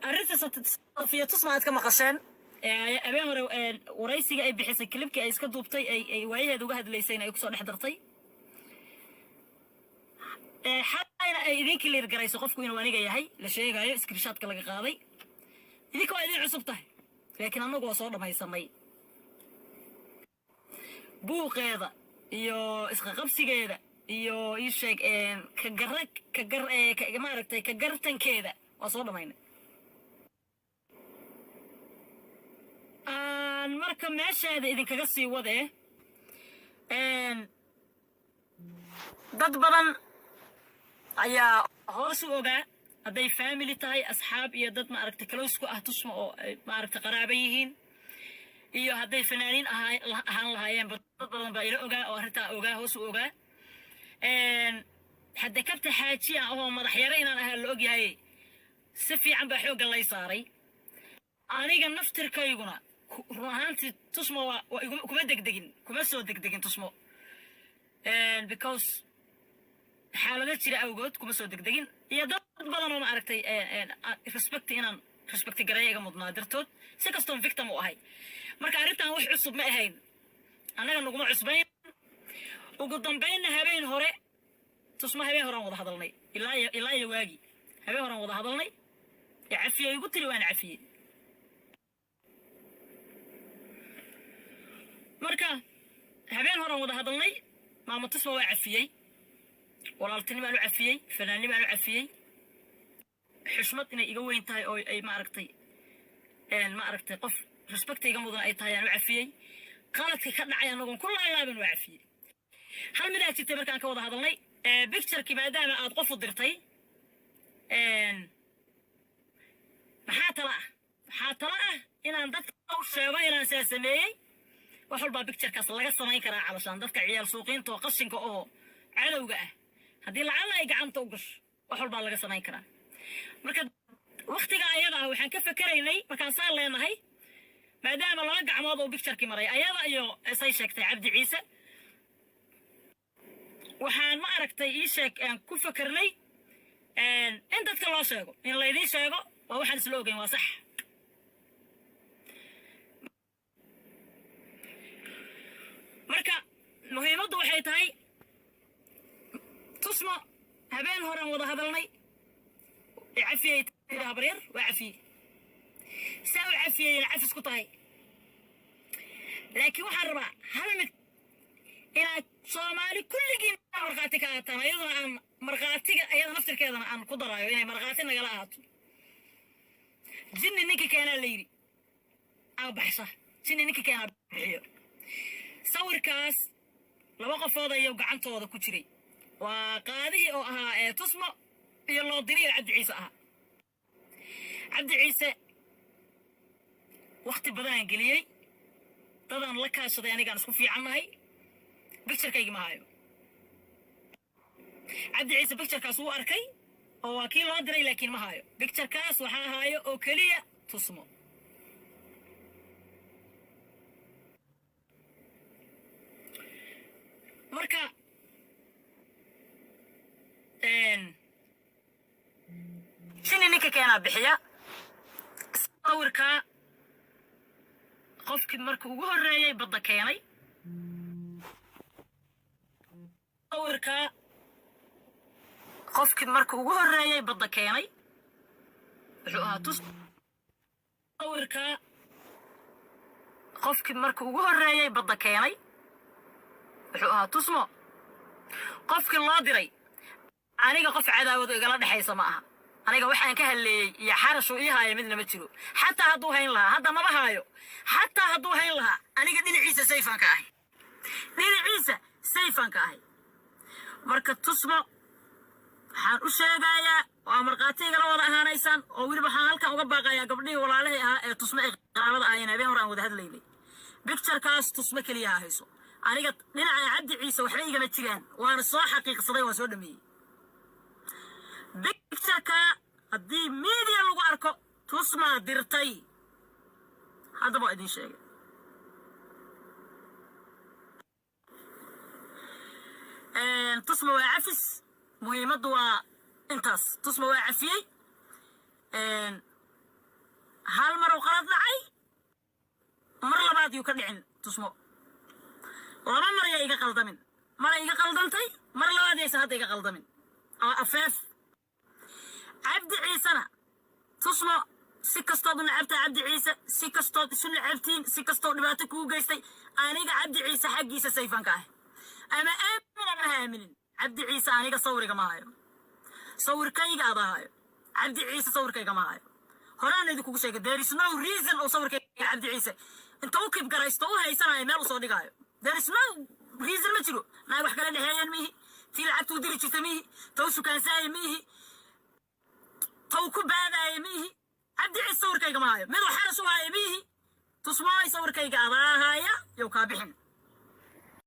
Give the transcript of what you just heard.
arrinta Safiya Tusma aad ka maqasheen abeen hore waraysiga ay bixisay klibkii ay iska duubtay ay waayaheed uga hadlaysay ay ku soo dhex dartay xalayna ay idinkii leer garayso qofku inuu aniga yahay la sheegayo screenshot-ka laga qaaday idinka waa idin cusub tahay laakiin anagu waa soo dhamaysanay buuqeeda iyo isqa qabsigeeda iyo ii sheeg maaragtay ka gartankeeda waa soo dhamaynay marka meesheeda idinkaga sii wadee dad badan ayaa hoos u ogaa hadday family tahay asxaab iyo dad maaragtay close ku ah Tusma oo maaragtay qaraabo yihiin iyo hadday fanaaniin ahaan lahaayeen dad badan baa ila ogaa oo arrintaa ogaa hoos u ogaa hadda kabta xaaji ah oo madax yare inaan ahaa la ogyahay si fiican baa xoogga lay saaray aniga naftirkayguna run ahaantii Tusma kuma soo degdegin Tusmo because xaalado jira awgood kuma soo degdegin iyo dad badan oo maaragtay respect gareeyga mudnaa dartood si kastoo victim u ahay marka arrintan wax cusub ma ahayn anaga naguma cusbayn ugu dambeynna habeen hore Tusma habeen hore wada hadalnay ilaa iyo waagi habeen hore wada hadalnay عفية يقول لي وين عفية مركا هبين هرم وده هضلني ما متصل وعفية ولا التاني ما له عفية فلاني ما له عفية حشمتنا يقوي انتهي أو أي معركتي المعركتي قف رسبكتي يقومون أي تهي أنا عفية قالت كنا عيان نقول كل عيان وعفية هل من أجل تمركان كوضه هضلني بيكتر كما دام أتقف الدرتي maxaa tala inaan dadka u sheego inaan sameeyay wax walba picture-kaas laga samayn karaa calashaan dadka ciyaal suuqiinta oo qashinka oo cadowga ah haddii lacala ay gacanta u gasho wax walba laga samayn karaa marka waqtiga ayada ah waxaan ka fakaraynay markaan saan leenahay maadaama laba gacmood oo picture-kii maray ayada iyo say sheegtay Cabdi Ciise waxaan ma aragtay ii sheeg aan ku fakarnay in dadka loo sheego in la idin sheego waa waxaan isla ogeyn waa sax marka muhiimaddu waxay tahay Tusma habeen horaan wada hadalnay عفية برير وعفية ساوي عفية العفس كطاي لكن وحربا هل إلى صومالي كل جينا مرقاتك أتنا أيضا مرقاتك أيضا نفس كذا عن قدرة يعني مرقاتنا قلعات جن نيكي كان ليري أو بحصة جن نيكي كان بحير صور كاس لو وقف هذا يوقع عن طوضة كتري وقاضي أو تصمى يلا ضرير عبد عيسى عبد عيسى وقت بدان قليلي طبعا لك هالشيء يعني كان اسكو في عنهاي بكتر كي معايو عبد عيسى بكتر كاس هو أركي هو أكيد لا دري لكن ما هايو بكتر كاس وحا هايو أوكلية تصمو مركا شنو نيكا كان بحيا صوركا qofkii markuu ugu horeeyay badda keenay awrka qofkii markuu ugu horeeyay badda keenay wuxuu ahaa tus awrka qofkii markuu ugu horeeyay badda keenay wuxuu ahaa tusmo qofkii loo diray aniga qof cadaawad igala dhaxaysa ma aha aniga waxaan ka haleeyay iyo xarashu ii haaya midna ma jiro xataa hadduu hayn lahaa hadda maba haayo xataa hadduu hayn lahaa aniga dhinaciisa sayfaan ka ahay dhinaciisa sayfaan ka ahay marka tusmo waxaan u sheegayaa waa marqaatiga la wada ahaanaysaan oo weliba waxaan halkan uga baaqayaa gabdhihii walaalahii ahaa ee tusmo ee qaraabada ahayeen habeen hore aan wada hadlaynay bicturekaas tusmo keliya hayso aniga dhinaca Cabdi Ciise waxba igama jiraan waana soo xaqiiqsaday waan soo dhameeyay bictureka haddii media lagu arko tusma dirtay هذا ما أدري شيء. تصموا وعفس مهمة دوا إنتاس تصموا وعفية يو كدعين تسمو لما مرة يجا قلدمين مرة يجا قلدمتي مرة لا دي سهات يجا قلدمين أفاف عبد عيسى تسمو سكستود لعبت عبد عيسى سكستود شنو لعبتين سكستود نباتك وجيستي أنا عبد عيسى حقي سيفان كاه أنا آمن عبد عيسى أنا صوري كماهاي صور كي قاضاهاي عبد عيسى صور كي كماهاي هرانا يدكو شيء there is no reason أو صور كي عبد عيسى أنت وكيف قرايستو هاي سنة مال صوري كاهاي there is no reason ما تلو ما يروح كلام هاي ميه في لعبتو ديري تسميه توسو كان ساي ميه توكو بعد ميه عبد عيسى صور كي كماهاي مدو حرسو هاي ميه تصماي صور كي قاضاهاي يو كابحين